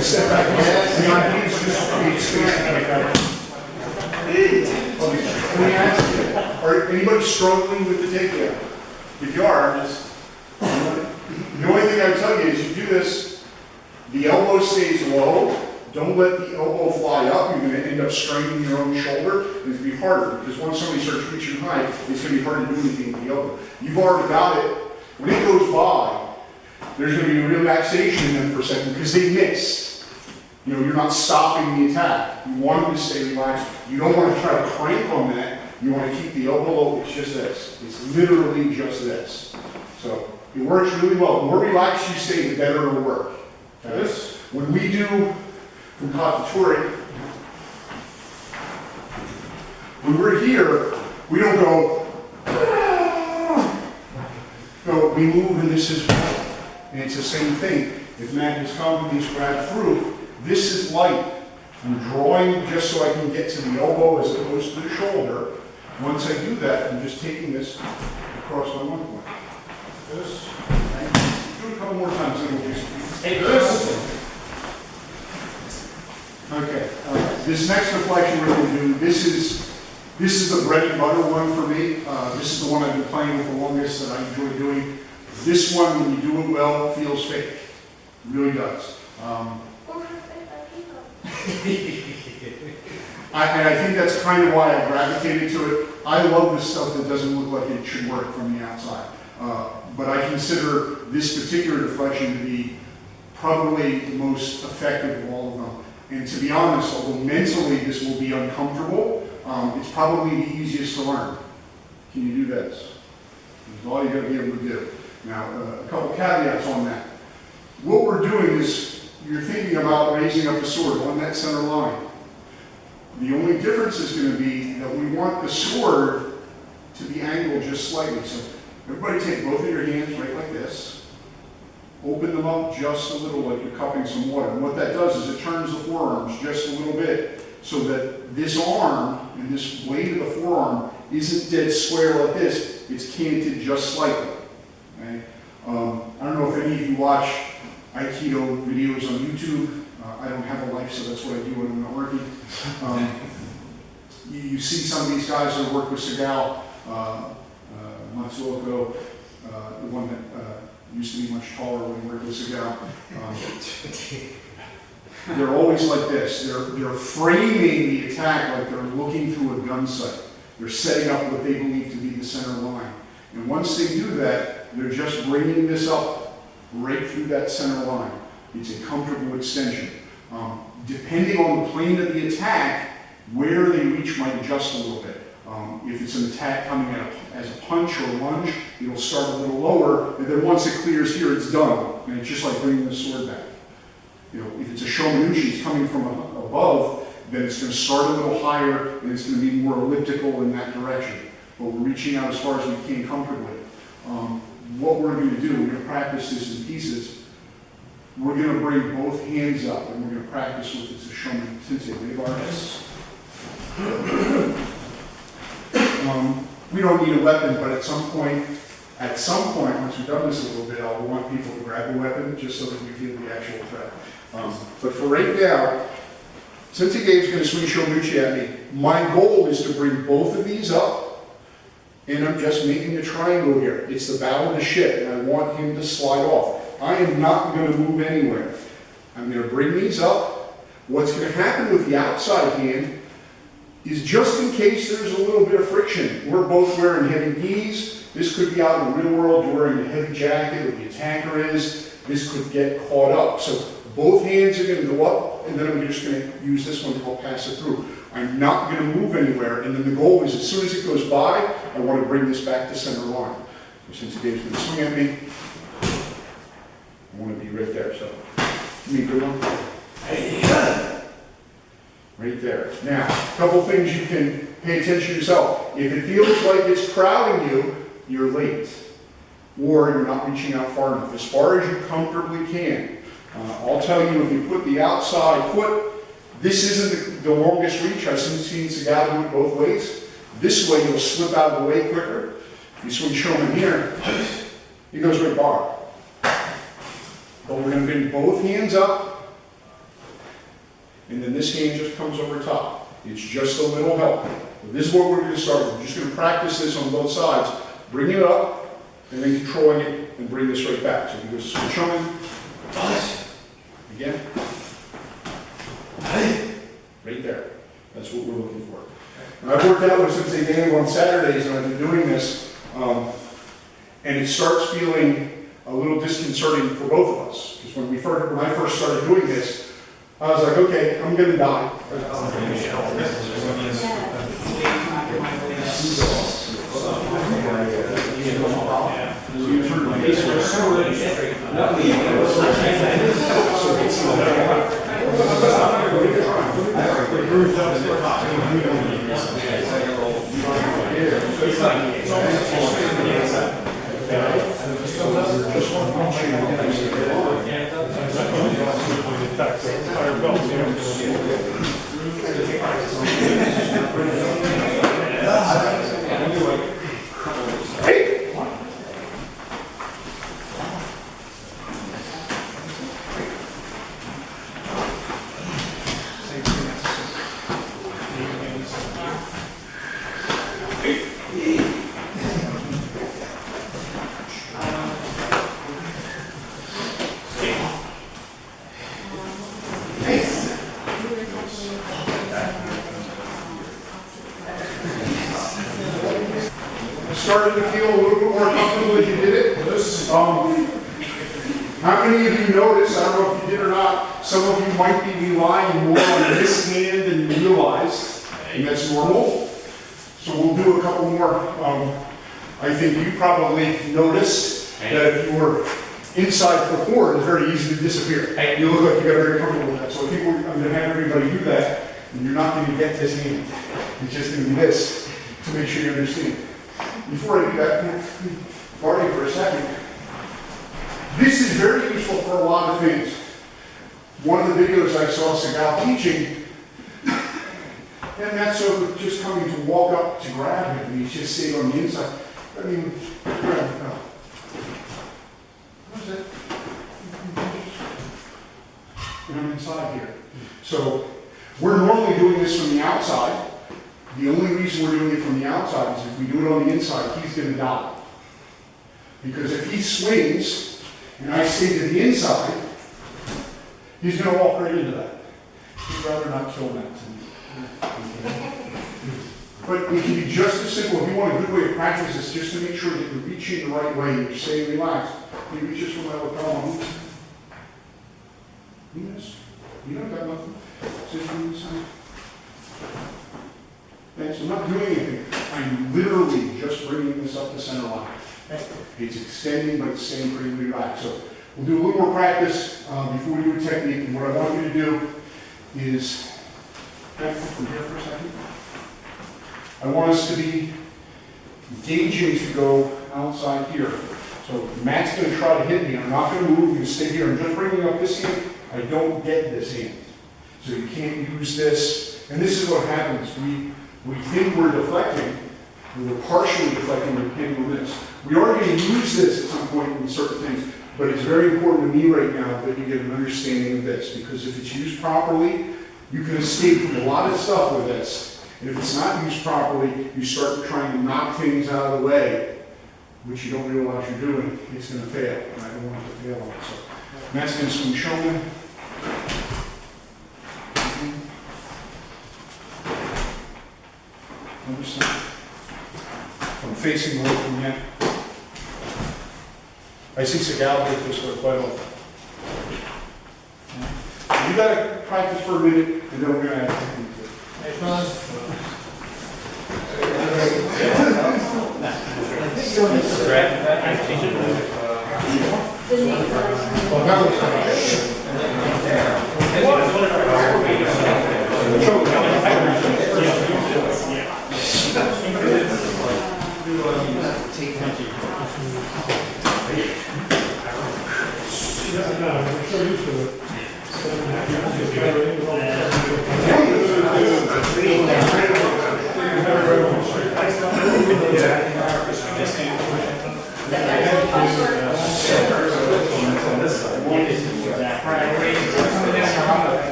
Step back. The idea is just to create space like that. Let me ask you, are anybody struggling with the takedown? If you are, the only thing I tell you is you do this, the elbow stays low, don't let the elbow fly up, you're going to end up straining your own shoulder, and it's going to be harder, because once somebody starts reaching high, it's going to be hard to do anything with the elbow. You've already got it. When it goes by, there's going to be a relaxation in them for a second, because they missed. You know, you're not stopping the attack. You want them to stay relaxed. You don't want to try to crank on that. You want to keep the elbow low. It's just this. It's literally just this. So it works really well. The more relaxed you stay, the better it'll work. This, when we do Katatori, when we're here, we don't go, no, we move and this is right. And it's the same thing. If Matt is coming, he's grabbed through. This is light. I'm drawing just so I can get to the elbow as opposed to the shoulder. Once I do that, I'm just taking this across my one point. This. Do it a couple more times, and we'll just take this. Okay. This next deflection we're going to do, this is the bread and butter one for me. This is the one I've been playing with the longest that I enjoy doing. This one, when you do it well, feels fake. It really does. And I think that's kind of why I gravitated to it. I love this stuff that doesn't look like it should work from the outside. But I consider this particular deflection to be probably the most effective of all of them. And to be honest, although mentally this will be uncomfortable, it's probably the easiest to learn. Can you do this? That's all you got to be able to do. Now, a couple caveats on that. What we're doing is, you're thinking about raising up the sword on that center line. The only difference is going to be that we want the sword to be angled just slightly. So everybody take both of your hands right like this. Open them up just a little like you're cupping some water. And what that does is it turns the forearms just a little bit so that this arm and this blade of the forearm isn't dead square like this. It's canted just slightly. Okay? I don't know if any of you watch Aikido videos on YouTube. I don't have a life, so that's what I do when I'm not working. You see some of these guys that work with Segal, Matsuoko, the one that used to be much taller when he worked with Segal. They're always like this. They're framing the attack like they're looking through a gun sight. They're setting up what they believe to be the center line. And once they do that, they're just bringing this up right through that center line. It's a comfortable extension. Depending on the plane of the attack, where they reach might adjust a little bit. If it's an attack coming out as a punch or a lunge, it'll start a little lower, and then once it clears here, it's done. And it's just like bringing the sword back. You know, if it's a shomanuchi, it's coming from above, then it's going to start a little higher, and it's going to be more elliptical in that direction. But we're reaching out as far as we can comfortably. What we're going to do, we're going to practice this in pieces. We're going to bring both hands up, and we're going to practice with this shoman sensei. We don't need a weapon, but at some point, once we've done this a little bit, I'll want people to grab a weapon just so that we feel the actual threat. But for right now, Sensei Gabe's going to swing shomanuchi at me. My goal is to bring both of these up. And I'm just making a triangle here. It's the bow of the ship, and I want him to slide off. I am not going to move anywhere. I'm going to bring these up. What's going to happen with the outside hand is just in case there's a little bit of friction. We're both wearing heavy knees. This could be out in the real world. You're wearing a heavy jacket, or the attacker is. This could get caught up. So both hands are going to go up, and then I'm just going to use this one to help pass it through. I'm not going to move anywhere, and then the goal is as soon as it goes by, I want to bring this back to center line. So since Dave's going to swing at me, I want to be right there. So, give me a good one. Right there. Now, a couple things you can pay attention to yourself. If it feels like it's crowding you, you're late, or you're not reaching out far enough. As far as you comfortably can. I'll tell you, if you put the outside foot, this isn't the longest reach. I've seen Segal do it both ways. This way you'll slip out of the way quicker. You swing shoman here, he goes right bar. But we're going to bring both hands up, and then this hand just comes over top. It's just a little help. But this is what we're going to start with. We're just going to practice this on both sides. Bring it up, and then controlling it, and bring this right back. So you go switch on. Again. Right there. That's what we're looking for. Now, I've worked out with Sensei Daniel on Saturdays, and I've been doing this, and it starts feeling a little disconcerting for both of us. Because when I first started doing this, I was like, okay, I'm going to die. You turn the face started to feel a little bit more comfortable as you did it. How many of you noticed, I don't know if you did or not, some of you might be relying more on this hand than you realize, and that's normal. So we'll do a couple more. I think you probably noticed that if you were inside before, it's very easy to disappear. You look like you got very comfortable with that. So I think I'm going to have everybody do that, and you're not going to get this hand. It's just going to be this to make sure you understand. Before I do that, Marty, for a second. This is very useful for a lot of things. One of the videos I saw Segal teaching, and that's so just coming to walk up to grab him, and he's just sitting on the inside. I mean, grab him. What's that? And I'm inside here. So we're normally doing this from the outside. The only reason we're doing it from the outside is if we do it on the inside, he's going to die. Because if he swings, and I stay to the inside, he's going to walk right into that. He'd rather not kill that. But it can be just as simple. If you want a good way to practice this, just to make sure that you're reaching the right way and you're staying relaxed. You reach this from my lapel. Yes. You don't got nothing. Sit from the side. Okay, so I'm not doing anything. I'm literally just bringing this up the center line. Okay. It's extending, but it's staying pretty relaxed. So we'll do a little more practice before we do a technique. And what I want you to do is, from here for a second. I want us to be engaging to go outside here. So Matt's going to try to hit me. I'm not going to move. I'm going to stay here. I'm just bringing up this hand. I don't get this hand. So you can't use this. And this is what happens. We think we're deflecting. We're partially deflecting. We're hitting with this. We are going to use this at some point in certain things. But it's very important to me right now that you get an understanding of this. Because if it's used properly, you can escape from a lot of stuff with this. And if it's not used properly, you start trying to knock things out of the way, which you don't realize you're doing. It's going to fail. And I don't want it to fail on it. So Matt's going to swing shoulder. Understand? I'm facing away from you. I see Segal get this way quite often. You got to practice for a minute, and then we're going to add technique to it.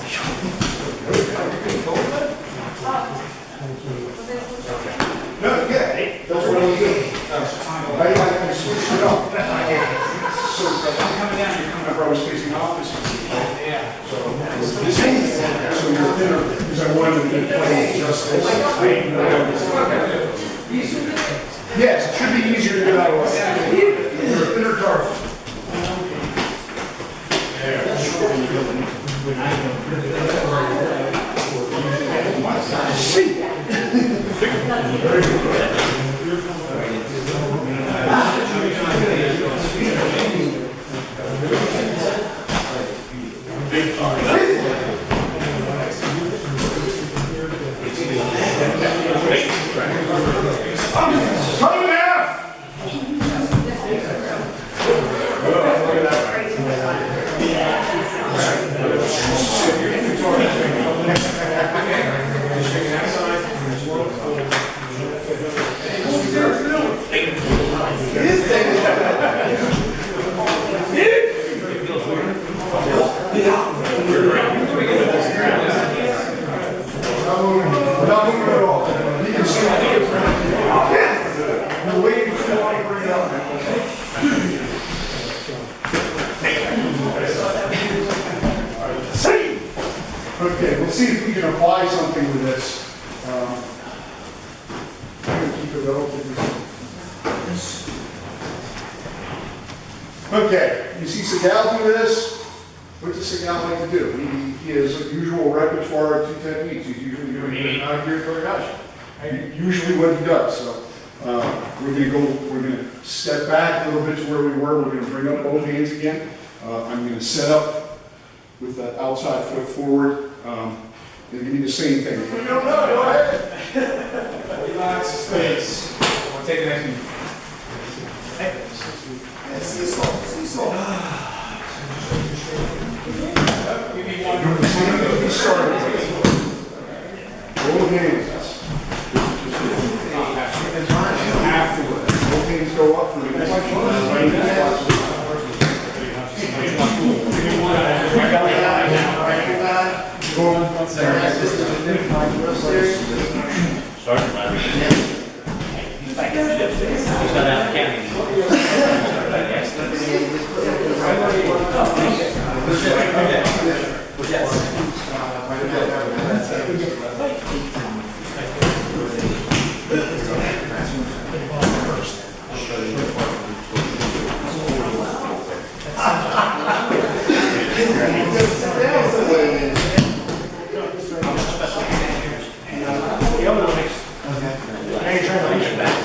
No, yeah, that's what I was doing. I switched it up. So I'm coming down, you're coming up, I was facing opposite. Yeah. So you're thinner, because I wanted to get playing just this. Yes, it should be easier to get out of the way. You're a thinner target. Okay, we'll see if we can apply something with this. I'm going to keep it relatively simple. Okay, you see Segal do this. What does Segal like to do? He has a usual repertoire of 2 techniques. He's usually doing it out here for usually what he does. So we're going to step back a little bit to where we were. We're going to bring up both hands again. I'm going to set up with that outside foot forward. And give me the same thing. You don't know, go ahead. Relax the space. I'll take the next one. And seesaw. Give me one. We started. Both hands. Afterwards. Both hands go up for the next one. Hey, try to reach back.